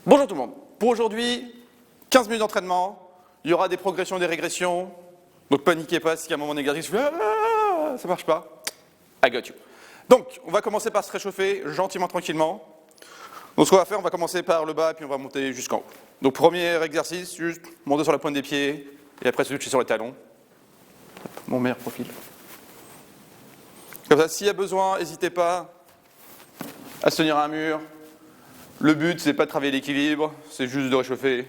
Bonjour tout le monde. Pour aujourd'hui, 15 minutes d'entraînement. Il y aura des progressions et des régressions. Donc paniquez pas si à un moment d'exercice, je fais ça marche pas. I got you. Donc, on va commencer par se réchauffer gentiment, tranquillement. Donc ce qu'on va faire, on va commencer par le bas, puis on va monter jusqu'en haut. Donc premier exercice, juste monter sur la pointe des pieds, et après switcher sur les talons. Mon meilleur profil. Comme ça, s'il y a besoin, n'hésitez pas à se tenir à un mur. Le but, c'est pas de travailler l'équilibre, c'est juste de réchauffer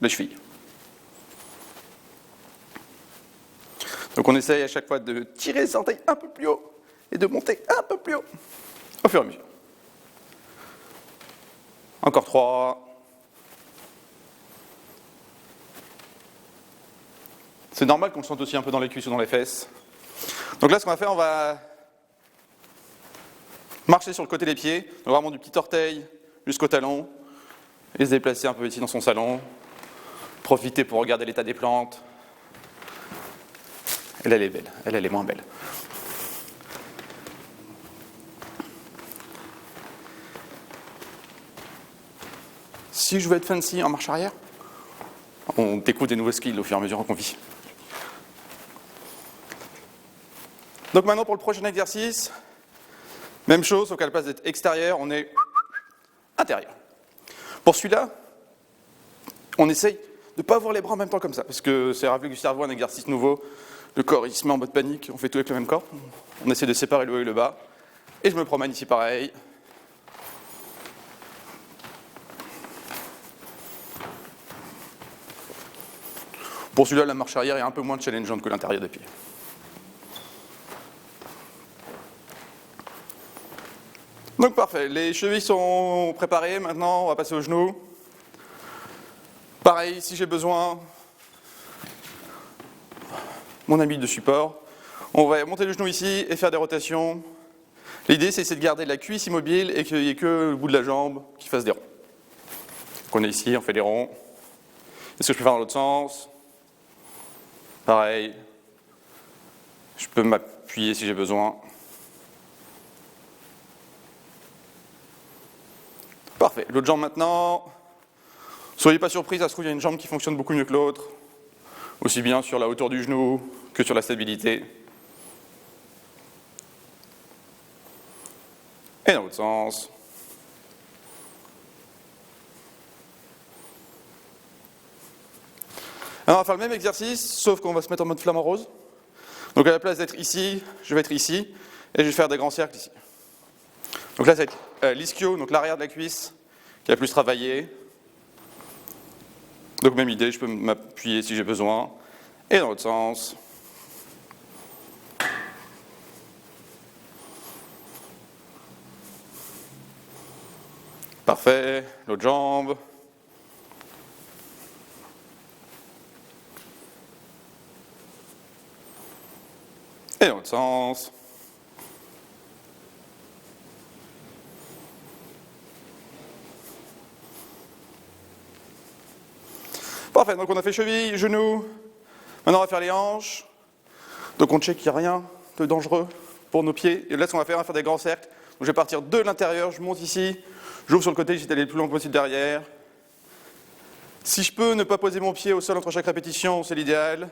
les chevilles. Donc on essaye à chaque fois de tirer les orteils un peu plus haut et de monter un peu plus haut au fur et à mesure. Encore 3. C'est normal qu'on le sente aussi un peu dans les cuisses ou dans les fesses. Donc là, ce qu'on va faire, on va marcher sur le côté des pieds, donc vraiment du petit orteil jusqu'au talon, et se déplacer un peu ici dans son salon. Profiter pour regarder l'état des plantes. Elle est belle, elle est moins belle. Si je veux être fancy en marche arrière, on découvre des nouveaux skills au fur et à mesure qu'on vit. Donc maintenant pour le prochain exercice, même chose, sauf qu'à la place d'être extérieur, on est intérieur. Pour celui-là, on essaye de ne pas avoir les bras en même temps comme ça, parce que c'est réflexe du cerveau, un exercice nouveau, le corps il se met en mode panique, on fait tout avec le même corps, on essaie de séparer le haut et le bas, et je me promène ici pareil. Pour celui-là, la marche arrière est un peu moins challengeante que l'intérieur des pieds. Donc parfait, les chevilles sont préparées, maintenant on va passer aux genoux. Pareil, si j'ai besoin, mon ami de support, on va monter le genou ici et faire des rotations. L'idée c'est de garder la cuisse immobile et qu'il n'y ait que le bout de la jambe qui fasse des ronds. Donc on est ici, on fait des ronds. Est-ce que je peux faire dans l'autre sens? Pareil, je peux m'appuyer si j'ai besoin. Parfait, l'autre jambe maintenant. Soyez pas surpris, ça se trouve il y a une jambe qui fonctionne beaucoup mieux que l'autre. Aussi bien sur la hauteur du genou que sur la stabilité. Et dans l'autre sens. Alors on va faire le même exercice, sauf qu'on va se mettre en mode flamant rose. Donc à la place d'être ici, je vais être ici, et je vais faire des grands cercles ici. Donc là, ça va être l'ischio, donc l'arrière de la cuisse, qui a plus travaillé. Donc même idée, je peux m'appuyer si j'ai besoin. Et dans l'autre sens. Parfait, l'autre jambe. Et dans l'autre sens. Parfait, donc on a fait cheville, genou. Maintenant on va faire les hanches. Donc on check qu'il n'y a rien de dangereux pour nos pieds. Et là ce qu'on va faire, on va faire des grands cercles. Donc je vais partir de l'intérieur, je monte ici, j'ouvre sur le côté, j'essaie d'aller le plus loin possible derrière. Si je peux ne pas poser mon pied au sol entre chaque répétition, c'est l'idéal.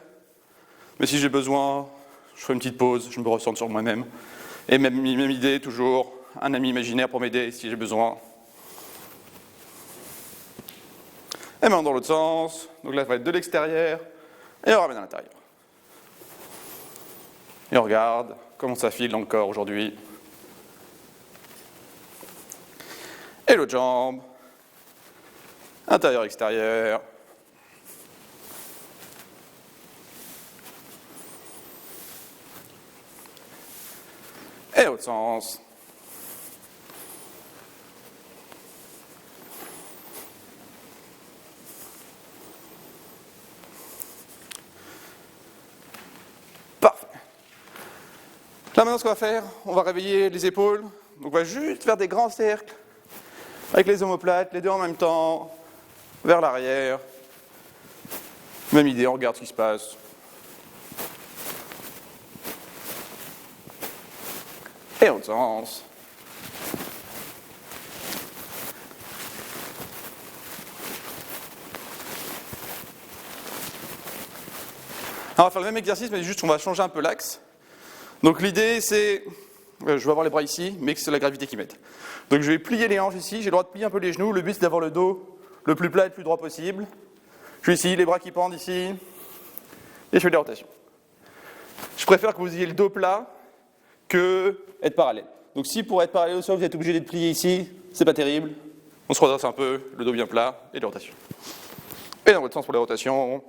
Mais si j'ai besoin, je fais une petite pause, je me ressens sur moi-même. Et même idée, toujours, un ami imaginaire pour m'aider si j'ai besoin. Et maintenant dans l'autre sens, donc là ça va être de l'extérieur, et on ramène à l'intérieur. Et on regarde comment ça file dans le corps aujourd'hui. Et l'autre jambe, intérieur, extérieur. Et l'autre sens. Parfait. Là maintenant ce qu'on va faire, on va réveiller les épaules. Donc on va juste faire des grands cercles avec les omoplates, les deux en même temps, vers l'arrière. Même idée, on regarde ce qui se passe. Et l'autre sens. Alors, on va faire le même exercice, mais juste on va changer un peu l'axe. Donc l'idée c'est, je vais avoir les bras ici, mais que c'est la gravité qui m'aide. Donc je vais plier les hanches ici, j'ai le droit de plier un peu les genoux, le but c'est d'avoir le dos le plus plat et le plus droit possible. Je suis ici, les bras qui pendent ici, et je fais des rotations. Je préfère que vous ayez le dos plat que être parallèle. Donc si pour être parallèle au sol vous êtes obligé d'être plié ici, c'est pas terrible. On se redresse un peu, le dos bien plat, et des rotations. Et dans l'autre sens pour les rotations.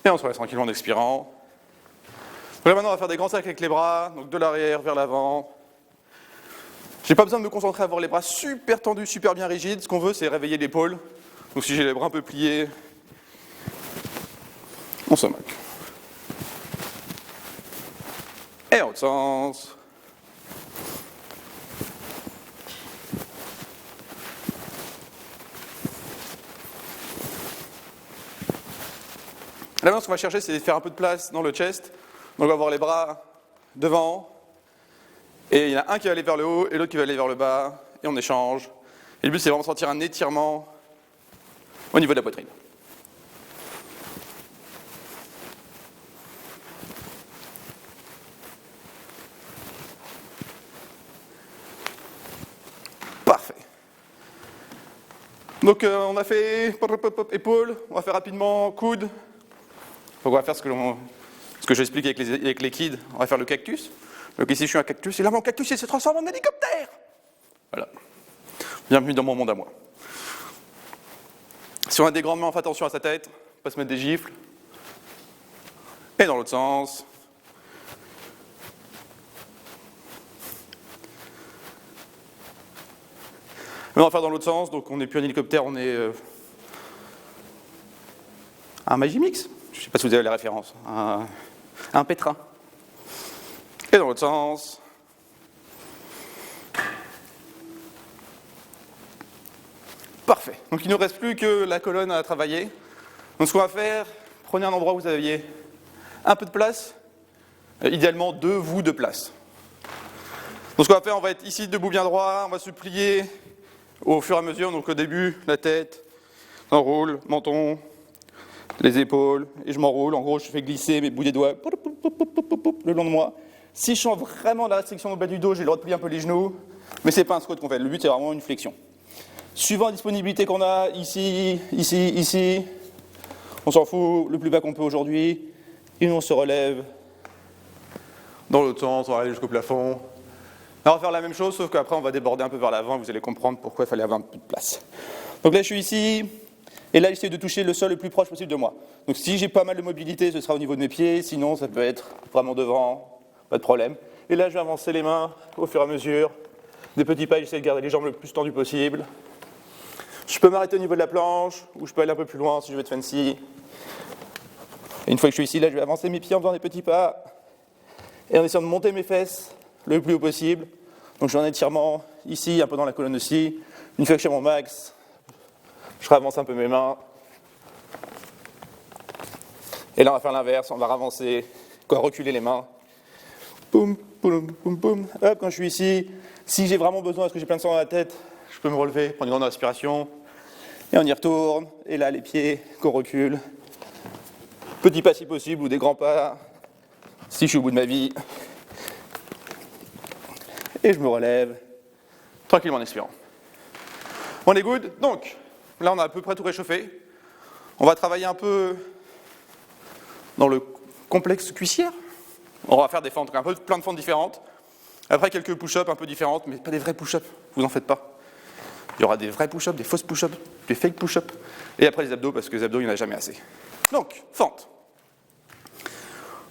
Et on se relève tranquillement en expirant. Donc là maintenant on va faire des grands cercles avec les bras, donc de l'arrière vers l'avant. J'ai pas besoin de me concentrer à avoir les bras super tendus, super bien rigides. Ce qu'on veut c'est réveiller l'épaule. Donc si j'ai les bras un peu pliés, on se moque. Et en l'autre sens. Là maintenant ce qu'on va chercher c'est de faire un peu de place dans le chest. Donc on va avoir les bras devant. Et il y en a un qui va aller vers le haut et l'autre qui va aller vers le bas. Et on échange. Et le but c'est vraiment de sentir un étirement au niveau de la poitrine. Parfait. Donc on a fait épaules, on va faire rapidement coude. Donc on va faire ce que j'explique avec les kids. On va faire le cactus. Donc ici je suis un cactus et là mon cactus il se transforme en hélicoptère. Voilà. Bienvenue dans mon monde à moi. Si on a des grandes mains, on fait attention à sa tête, pas se mettre des gifles. Et dans l'autre sens. Mais on va faire dans l'autre sens, donc on n'est plus un hélicoptère, on est un Magimix. Je ne sais pas si vous avez la référence. Un pétrin. Et dans l'autre sens. Parfait. Donc il ne nous reste plus que la colonne à travailler. Donc ce qu'on va faire, prenez un endroit où vous aviez un peu de place, idéalement 2 vous de place. Donc ce qu'on va faire, on va être ici debout bien droit, on va se plier au fur et à mesure. Donc au début, la tête, enroule, menton, les épaules, et je m'enroule. En gros, je fais glisser mes bouts des doigts le long de moi. Si je sens vraiment la restriction au bas du dos, j'ai le droit de plier un peu les genoux, mais c'est pas un squat qu'on fait. Le but, c'est vraiment une flexion. Suivant la disponibilité qu'on a, ici, ici, ici, on s'en fout, le plus bas qu'on peut aujourd'hui, et on se relève. Dans l'autre sens, on va aller jusqu'au plafond. Là, on va faire la même chose, sauf qu'après, on va déborder un peu vers l'avant, et vous allez comprendre pourquoi il fallait avoir un peu de place. Donc là, je suis ici, et là, j'essaie de toucher le sol le plus proche possible de moi. Donc si j'ai pas mal de mobilité, ce sera au niveau de mes pieds, sinon ça peut être vraiment devant, pas de problème. Et là, je vais avancer les mains au fur et à mesure. Des petits pas, j'essaie de garder les jambes le plus tendues possible. Je peux m'arrêter au niveau de la planche, ou je peux aller un peu plus loin si je veux être fancy. Et une fois que je suis ici, là, je vais avancer mes pieds en faisant des petits pas, et en essayant de monter mes fesses le plus haut possible. Donc je fais un étirement ici, un peu dans la colonne aussi. Une fois que je suis à mon max, je ravance un peu mes mains. Et là, on va faire l'inverse, on va ravancer, reculer les mains. Poum, poum, poum, poum. Hop, quand je suis ici, si j'ai vraiment besoin, parce que j'ai plein de sang dans la tête, je peux me relever, prendre une grande respiration. Et on y retourne. Et là, les pieds qu'on recule. Petits pas si possible, ou des grands pas, si je suis au bout de ma vie. Et je me relève, tranquillement en expirant. On est good. Donc, là, on a à peu près tout réchauffé. On va travailler un peu dans le complexe cuissière. On va faire des fentes, plein de fentes différentes. Après, quelques push-ups un peu différentes, mais pas des vrais push-ups, vous en faites pas. Il y aura des vrais push-ups, des fausses push-ups, des fake push-ups. Et après, les abdos, parce que les abdos, il n'y en a jamais assez. Donc, fente.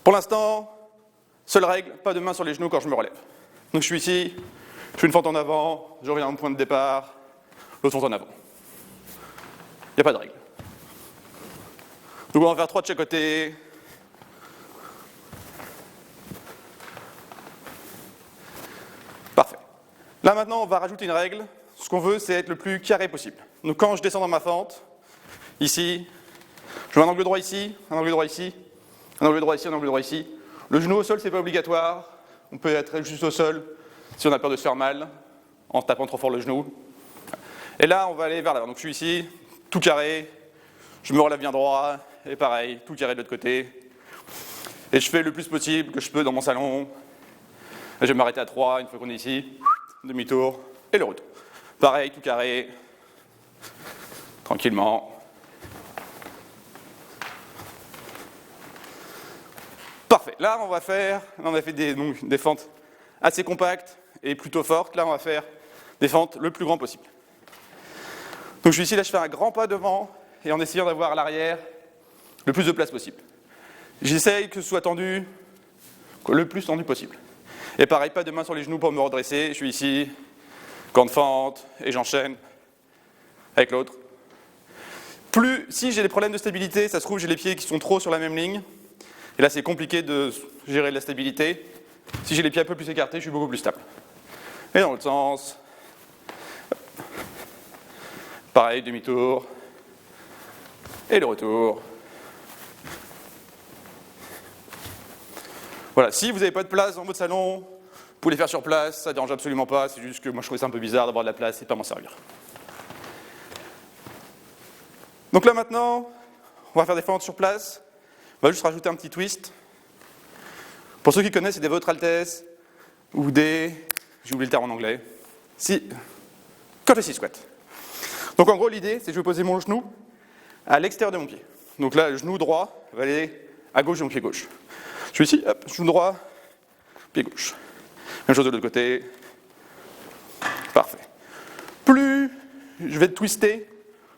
Pour l'instant, seule règle, pas de main sur les genoux quand je me relève. Donc, je suis ici, je fais une fente en avant, je reviens à mon point de départ, l'autre fente en avant. Il n'y a pas de règle. Donc, on va en faire 3 de chaque côté. Parfait. Là, maintenant, on va rajouter une règle. Ce qu'on veut, c'est être le plus carré possible. Donc, quand je descends dans ma fente, ici, je veux un angle droit ici, un angle droit ici, un angle droit ici, un angle droit ici. Le genou au sol, c'est pas obligatoire. On peut être juste au sol si on a peur de se faire mal, en tapant trop fort le genou. Et là, on va aller vers l'avant. Donc je suis ici, tout carré, je me relève bien droit, et pareil, tout carré de l'autre côté. Et je fais le plus possible que je peux dans mon salon. Et je vais m'arrêter à 3, une fois qu'on est ici, demi-tour, et le retour. Pareil, tout carré, tranquillement. Parfait. Là, on a fait des fentes assez compactes et plutôt fortes. Là, on va faire des fentes le plus grand possible. Donc je suis ici, là, je fais un grand pas devant et en essayant d'avoir à l'arrière le plus de place possible. J'essaye que ce soit tendu, le plus tendu possible. Et pareil, pas de main sur les genoux pour me redresser. Je suis ici, grande fente, et j'enchaîne avec l'autre. Si j'ai des problèmes de stabilité, ça se trouve, j'ai les pieds qui sont trop sur la même ligne. Et là, c'est compliqué de gérer la stabilité. Si j'ai les pieds un peu plus écartés, je suis beaucoup plus stable. Et dans l'autre sens. Pareil, demi-tour. Et le retour. Voilà, si vous n'avez pas de place dans votre salon, vous pouvez les faire sur place, ça ne dérange absolument pas, c'est juste que moi je trouvais ça un peu bizarre d'avoir de la place et pas m'en servir. Donc là maintenant, on va faire des fentes sur place. On va juste rajouter un petit twist. Pour ceux qui connaissent, c'est des Votre Altesse ou des... j'ai oublié le terme en anglais. Courtesy squat. Donc en gros, l'idée, c'est que je vais poser mon genou à l'extérieur de mon pied. Donc là, le genou droit va aller à gauche de mon pied gauche. Je suis ici, hop, genou droit, pied gauche. Même chose de l'autre côté. Parfait. Plus je vais twister,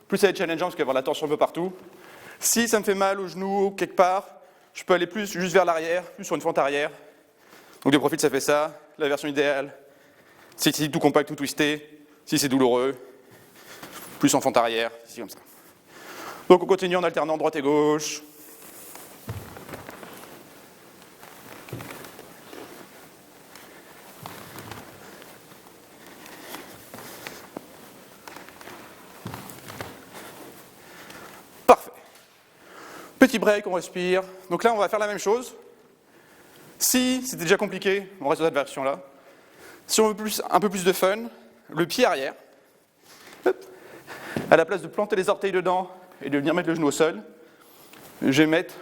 plus ça va être challengeant parce qu'il va y avoir la tension un peu partout. Si ça me fait mal au genou quelque part, je peux aller plus juste vers l'arrière, plus sur une fente arrière. Donc de profil, ça fait ça. La version idéale, c'est ici tout compact, tout twisté. Si c'est douloureux, plus en fente arrière, ici comme ça. Donc on continue en alternant droite et gauche. Parfait. Petit break, on respire. Donc là, on va faire la même chose. Si c'était déjà compliqué, on reste dans cette version-là. Si on veut un peu plus de fun, le pied arrière, hop, à la place de planter les orteils dedans et de venir mettre le genou au sol, je vais mettre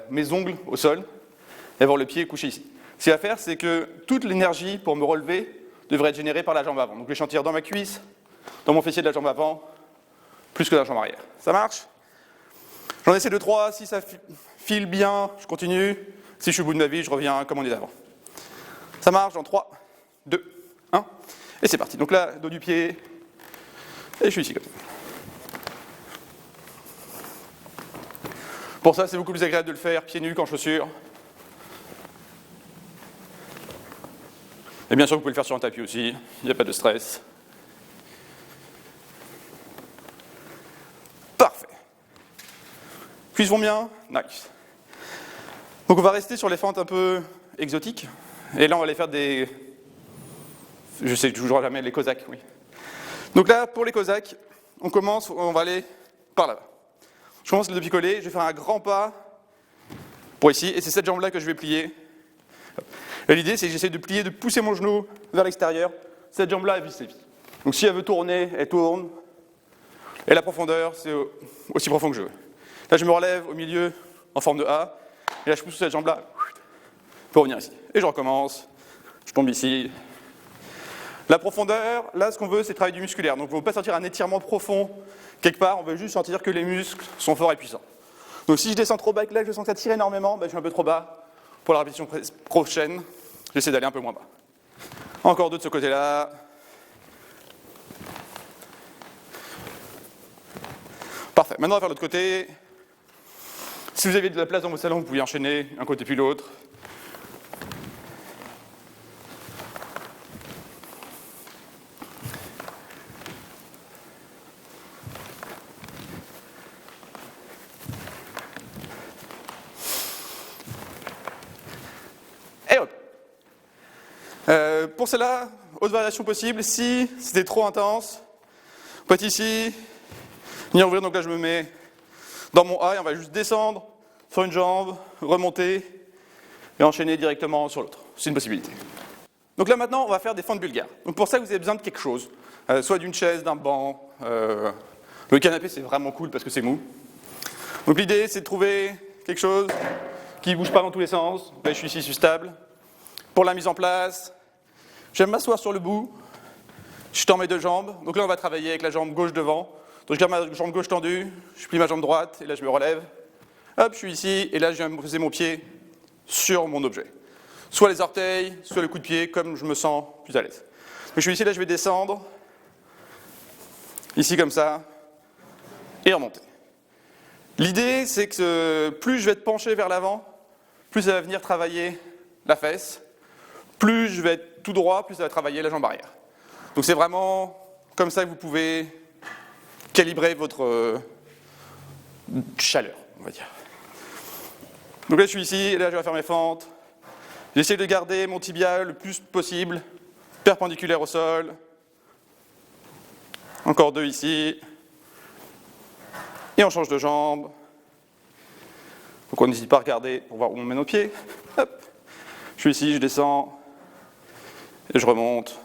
mes ongles au sol et avoir le pied couché ici. Ce qu'il va faire, c'est que toute l'énergie pour me relever devrait être générée par la jambe avant. Donc je vais sentir dans ma cuisse, dans mon fessier de la jambe avant, plus que dans la jambe arrière. Ça marche? J'en essaie 2-3, si ça file bien, je continue. Si je suis au bout de ma vie, je reviens comme on est avant. Ça marche dans 3, 2, 1, et c'est parti. Donc là, dos du pied, et je suis ici comme ça. Pour ça, c'est beaucoup plus agréable de le faire pieds nus qu'en chaussures. Et bien sûr, vous pouvez le faire sur un tapis aussi, il n'y a pas de stress. Parfait. Cuisses vont bien? Nice. Donc on va rester sur les fentes un peu exotiques. Et là, on va aller faire des... Je sais toujours jamais, les cosaques, oui. Donc là, pour les cosaques, on va aller par là-bas. Je commence le picolé, je vais faire un grand pas pour ici, et c'est cette jambe-là que je vais plier. Et l'idée, c'est que j'essaie de plier, de pousser mon genou vers l'extérieur. Cette jambe-là, elle visse. Donc si elle veut tourner, elle tourne. Et la profondeur, c'est aussi profond que je veux. Là, je me relève au milieu en forme de A, et là, je pousse cette jambe-là pour revenir ici. Et je recommence, je tombe ici. La profondeur, là, ce qu'on veut, c'est travailler du musculaire. Donc, on ne veut pas sentir un étirement profond quelque part, on veut juste sentir que les muscles sont forts et puissants. Donc, si je descends trop bas et que là, je sens que ça tire énormément, je suis un peu trop bas. Pour la répétition prochaine, j'essaie d'aller un peu moins bas. Encore deux de ce côté-là. Parfait. Maintenant, on va faire l'autre côté. Si vous avez de la place dans vos salons, vous pouvez enchaîner un côté puis l'autre. Et hop. Pour celle-là, autre variation possible, si c'était trop intense, on peut être ici, venir ouvrir, donc là je me mets dans mon A et on va juste descendre sur une jambe, remonter et enchaîner directement sur l'autre. C'est une possibilité. Donc là maintenant, on va faire des fentes bulgares. Donc pour ça, vous avez besoin de quelque chose, soit d'une chaise, d'un banc. Le canapé, c'est vraiment cool parce que c'est mou. Donc l'idée, c'est de trouver quelque chose qui ne bouge pas dans tous les sens. Là, je suis ici, je suis stable. Pour la mise en place, j'aime m'asseoir sur le bout. Je tends mes deux jambes. Donc là, on va travailler avec la jambe gauche devant. Donc je garde ma jambe gauche tendue, je plie ma jambe droite, et là, je me relève. Hop, je suis ici, et là, je viens me poser mon pied sur mon objet. Soit les orteils, soit le coup de pied, comme je me sens plus à l'aise. Donc je suis ici, là, je vais descendre. Ici, comme ça. Et remonter. L'idée, c'est que plus je vais être penché vers l'avant, plus ça va venir travailler la fesse. Plus je vais être tout droit, plus ça va travailler la jambe arrière. Donc c'est vraiment comme ça que vous pouvez calibrer votre chaleur, on va dire. Donc là, je suis ici, et là, je vais faire mes fentes. J'essaie de garder mon tibia le plus possible, perpendiculaire au sol. Encore deux ici. Et on change de jambe. Donc on n'hésite pas à regarder pour voir où on met nos pieds. Hop. Je suis ici, je descends. Et je remonte.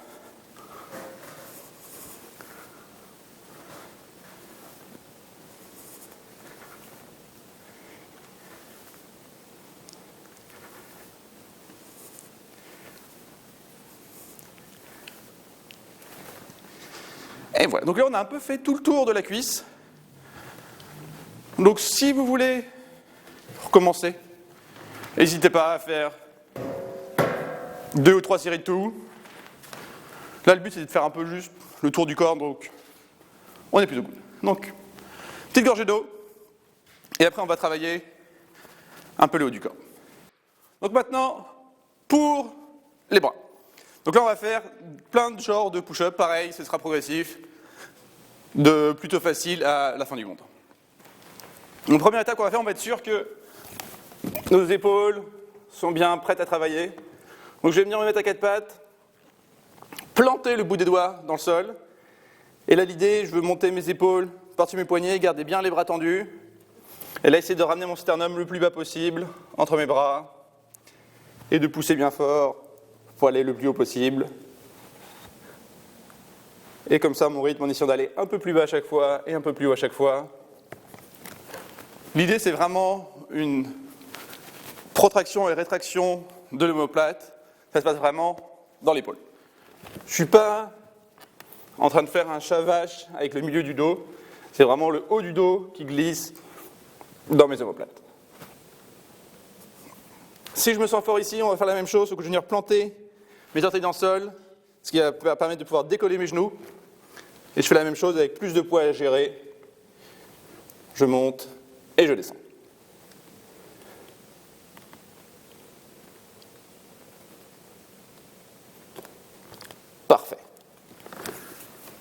Et voilà, donc là on a un peu fait tout le tour de la cuisse. Donc si vous voulez recommencer, n'hésitez pas à faire 2 ou 3 séries de tout. Là le but c'est de faire un peu juste le tour du corps, donc on est plutôt good. Donc, petite gorgée d'eau, et après on va travailler un peu le haut du corps. Donc maintenant, pour les bras. Donc là on va faire plein de genres de push-up, pareil, ce sera progressif, de plutôt facile à la fin du monde. Donc première étape qu'on va faire, on va être sûr que nos épaules sont bien prêtes à travailler. Donc je vais venir me mettre à quatre pattes, planter le bout des doigts dans le sol. Et là l'idée, je veux monter mes épaules par-dessus mes poignets, garder bien les bras tendus. Et là essayer de ramener mon sternum le plus bas possible entre mes bras. Et de pousser bien fort pour aller le plus haut possible. Et comme ça, mon rythme, en essayant d'aller un peu plus bas à chaque fois et un peu plus haut à chaque fois. L'idée, c'est vraiment une protraction et rétraction de l'omoplate. Ça se passe vraiment dans l'épaule. Je ne suis pas en train de faire un chat vache avec le milieu du dos. C'est vraiment le haut du dos qui glisse dans mes omoplates. Si je me sens fort ici, on va faire la même chose. Il faut que je vienne planter mes orteils dans le sol, ce qui va permettre de pouvoir décoller mes genoux. Et je fais la même chose avec plus de poids à gérer. Je monte et je descends. Parfait.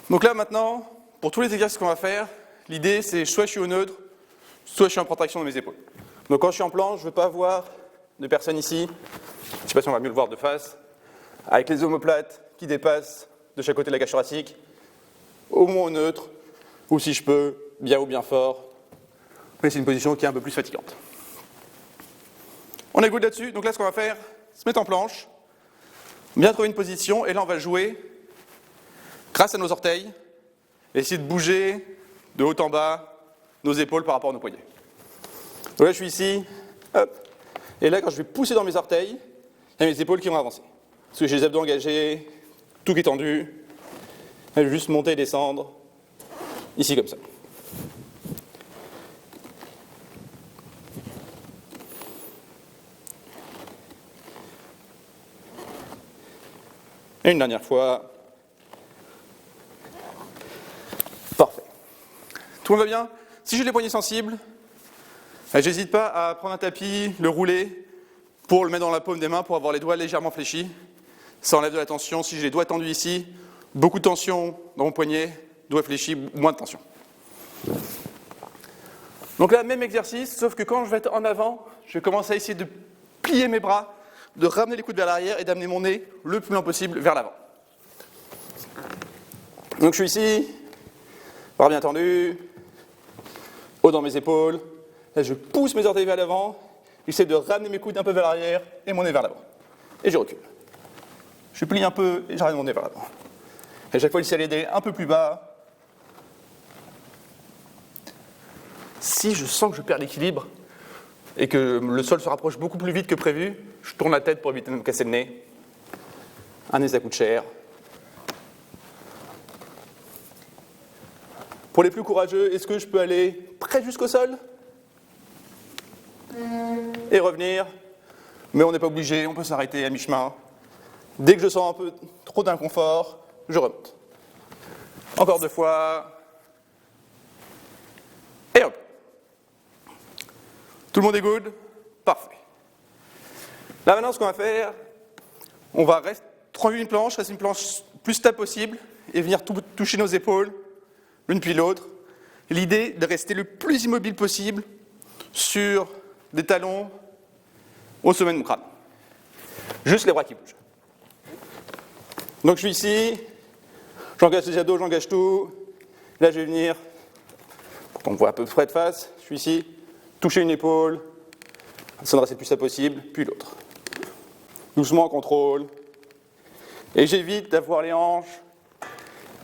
Donc là maintenant, pour tous les exercices qu'on va faire, l'idée c'est soit je suis au neutre, soit je suis en protraction de mes épaules. Donc quand je suis en planche, je ne veux pas avoir de personne ici, je ne sais pas si on va mieux le voir de face, avec les omoplates qui dépassent de chaque côté de la cage thoracique, au moins au neutre, ou si je peux, bien haut, bien fort, mais c'est une position qui est un peu plus fatigante. On est good là-dessus, donc là ce qu'on va faire, se mettre en planche, bien trouver une position, et là on va jouer grâce à nos orteils, et essayer de bouger de haut en bas nos épaules par rapport à nos poignets. Donc là je suis ici, hop, et là quand je vais pousser dans mes orteils, il y a mes épaules qui vont avancer. Parce que j'ai les abdos engagés, tout qui est tendu, je vais juste monter et descendre, ici comme ça. Et une dernière fois. Parfait. Tout le monde va bien? Si j'ai les poignets sensibles, j'hésite pas à prendre un tapis, le rouler, pour le mettre dans la paume des mains, pour avoir les doigts légèrement fléchis. Ça enlève de la tension. Si j'ai les doigts tendus ici, beaucoup de tension dans mon poignet, doigts fléchis, moins de tension. Donc là, même exercice, sauf que quand je vais être en avant, je commence à essayer de plier mes bras, de ramener les coudes vers l'arrière et d'amener mon nez le plus loin possible vers l'avant. Donc je suis ici, bras bien tendus, haut dans mes épaules. Là, je pousse mes orteils vers l'avant, j'essaie de ramener mes coudes un peu vers l'arrière et mon nez vers l'avant. Et je recule. je plie un peu et j'arrête mon nez vers l'avant. Et à chaque fois, le ciel est un peu plus bas. Si je sens que je perds l'équilibre et que le sol se rapproche beaucoup plus vite que prévu, je tourne la tête pour éviter de me casser le nez. Un nez, ça coûte cher. Pour les plus courageux, est-ce que je peux aller près jusqu'au sol et revenir? Mais on n'est pas obligé, on peut s'arrêter à mi-chemin. Dès que je sens un peu trop d'inconfort, je remonte. Encore 2 fois. Et hop. Tout le monde est good? Parfait. Là maintenant, ce qu'on va faire, on va trouver une planche, rester une planche plus stable possible et venir toucher nos épaules l'une puis l'autre. L'idée de rester le plus immobile possible sur des talons au sommet de mon crâne. Juste les bras qui bougent. Donc je suis ici, j'engage les abdos, j'engage tout. Là je vais venir, pour qu'on me voit à peu près de face, je suis ici, toucher une épaule, essayer de rester le plus stable possible, puis l'autre. Doucement, en contrôle. Et j'évite d'avoir les hanches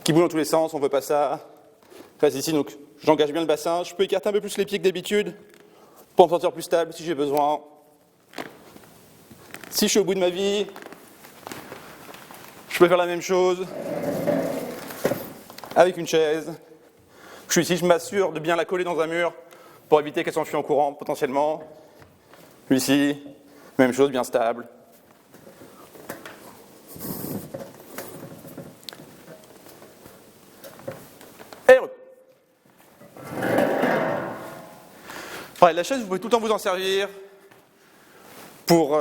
qui bougent dans tous les sens, on ne veut pas ça. Je reste ici, donc j'engage bien le bassin. Je peux écarter un peu plus les pieds que d'habitude pour me sentir plus stable si j'ai besoin. Si je suis au bout de ma vie, je peux faire la même chose avec une chaise. Je suis ici, je m'assure de bien la coller dans un mur pour éviter qu'elle s'enfuit en courant potentiellement. Je suis ici, même chose, bien stable. Et pareil, la chaise, vous pouvez tout le temps vous en servir pour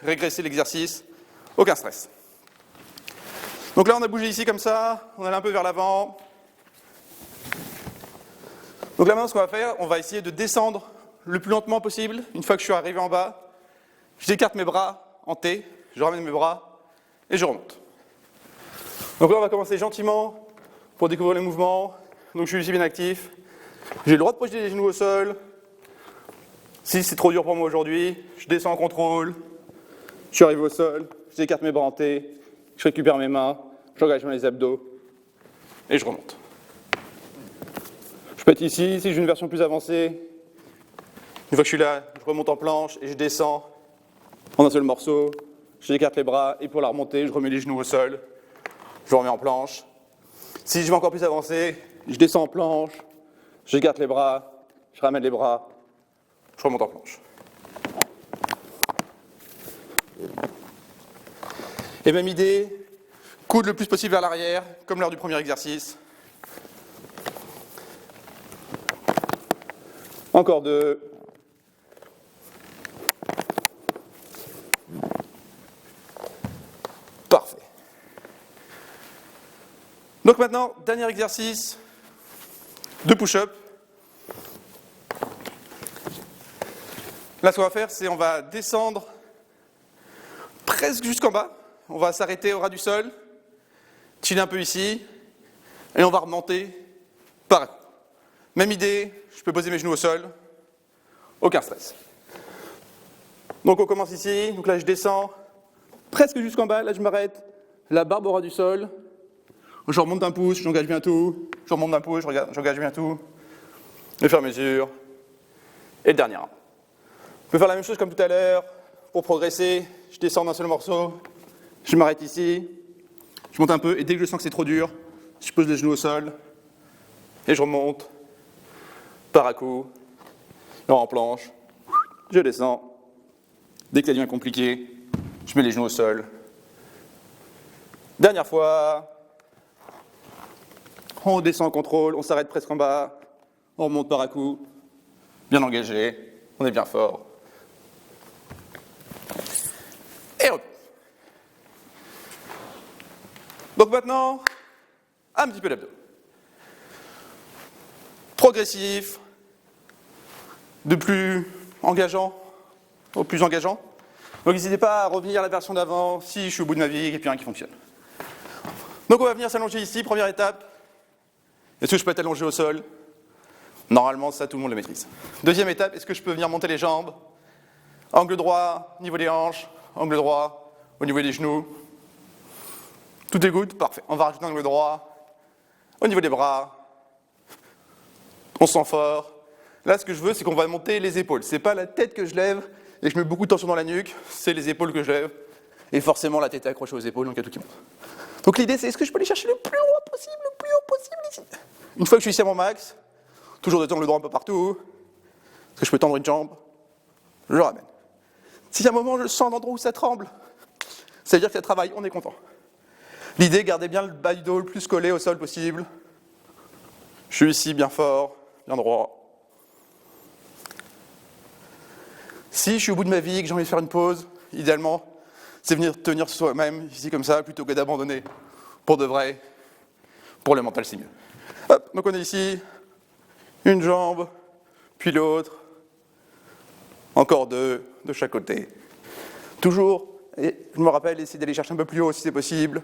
régresser l'exercice. Aucun stress. Donc là, on a bougé ici comme ça, on allait un peu vers l'avant. Donc là, maintenant, ce qu'on va faire, on va essayer de descendre le plus lentement possible. Une fois que je suis arrivé en bas, j'écarte mes bras en T, je ramène mes bras et je remonte. Donc là, on va commencer gentiment pour découvrir les mouvements. Donc je suis ici bien actif. J'ai le droit de projeter les genoux au sol. Si c'est trop dur pour moi aujourd'hui, je descends en contrôle. Je suis arrivé au sol, j'écarte mes bras en T, je récupère mes mains, j'engage bien les abdos et je remonte. Je peux être ici, si j'ai une version plus avancée. Une fois que je suis là, je remonte en planche et je descends en un seul morceau. J'écarte les bras et pour la remonter, je remets les genoux au sol. Je remets en planche. Si je veux encore plus avancer, je descends en planche, j'écarte les bras, je ramène les bras, je remonte en planche. Et même idée, coude le plus possible vers l'arrière, comme lors du premier exercice. Encore 2. Parfait. Donc maintenant, dernier exercice de push-up. Là, ce qu'on va faire, c'est on va descendre presque jusqu'en bas. On va s'arrêter au ras du sol, chiller un peu ici, et on va remonter par là. Même idée, je peux poser mes genoux au sol, aucun stress. Donc on commence ici, donc là je descends presque jusqu'en bas, là je m'arrête, la barbe au ras du sol, je remonte d'un pouce, j'engage bien tout, je remonte d'un pouce, j'engage bien tout, au fur et à mesure, et le dernier. Je peux faire la même chose comme tout à l'heure, pour progresser, je descends d'un seul morceau, je m'arrête ici, je monte un peu, et dès que je sens que c'est trop dur, je pose les genoux au sol, et je remonte, par à coup, en planche, je descends, dès que ça devient compliqué, je mets les genoux au sol. Dernière fois, on descend en contrôle, on s'arrête presque en bas, on remonte par à coup, bien engagé, on est bien fort. Et hop. Donc maintenant, un petit peu d'abdos. Progressif, de plus engageant au plus engageant. Donc n'hésitez pas à revenir à la version d'avant si je suis au bout de ma vie et puis un qui fonctionne. Donc on va venir s'allonger ici, première étape. Est-ce que je peux être allongé au sol? Normalement, ça, tout le monde le maîtrise. Deuxième étape, est-ce que je peux venir monter les jambes? Angle droit, niveau des hanches, angle droit, au niveau des genoux. Tout est good, parfait. On va rajouter un angle droit. Au niveau des bras, on se sent fort. Là, ce que je veux, c'est qu'on va monter les épaules. C'est pas la tête que je lève et je mets beaucoup de tension dans la nuque, c'est les épaules que je lève. Et forcément, la tête est accrochée aux épaules, donc il y a tout qui monte. Donc l'idée, c'est est-ce que je peux aller chercher le plus haut possible ici. Une fois que je suis ici à mon max, toujours de angle droit un peu partout. Est-ce que je peux tendre une jambe? Je le ramène. Si à un moment, je sens un endroit où ça tremble, ça veut dire que ça travaille, on est content. L'idée, gardez bien le bas du dos le plus collé au sol possible. Je suis ici, bien fort, bien droit. Si je suis au bout de ma vie et que j'ai envie de faire une pause, idéalement, c'est venir tenir soi-même, ici comme ça, plutôt que d'abandonner pour de vrai. Pour le mental, c'est mieux. Hop, donc on est ici, une jambe, puis l'autre, encore deux de chaque côté. Toujours, et je me rappelle, essayez d'aller chercher un peu plus haut si c'est possible.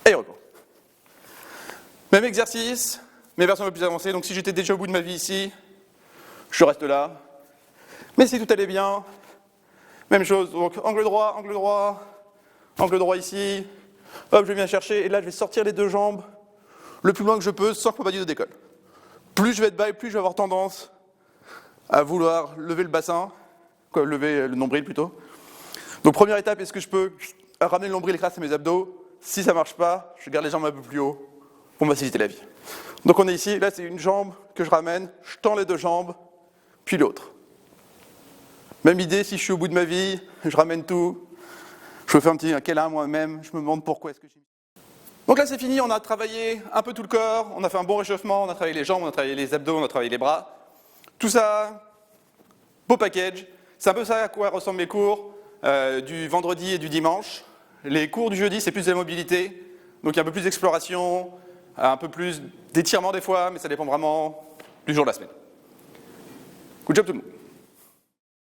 Et repos. Même exercice, mais version un peu plus avancée. Donc si j'étais déjà au bout de ma vie ici, je reste là. Mais si tout allait bien, même chose. Donc angle droit, angle droit ici. Hop, je viens chercher, et là je vais sortir les deux jambes le plus loin que je peux sans que mon bas du dos décolle. Plus je vais être bas et plus je vais avoir tendance à vouloir lever le bassin, lever le nombril plutôt. Donc première étape, est-ce que je peux ramener le nombril grâce à mes abdos? Si ça ne marche pas, je garde les jambes un peu plus haut pour me faciliter la vie. Donc on est ici, là c'est une jambe que je ramène, je tends les deux jambes, puis l'autre. Même idée, si je suis au bout de ma vie, je ramène tout, je me fais un câlin à moi-même, je me demande pourquoi est-ce que j'ai mis. Donc là c'est fini, on a travaillé un peu tout le corps, on a fait un bon réchauffement, on a travaillé les jambes, on a travaillé les abdos, on a travaillé les bras. Tout ça, beau package. C'est un peu ça à quoi ressemblent mes cours du vendredi et du dimanche. Les cours du jeudi, c'est plus de la mobilité, donc il y a un peu plus d'exploration, un peu plus d'étirement des fois, mais ça dépend vraiment du jour de la semaine. Good job tout le monde.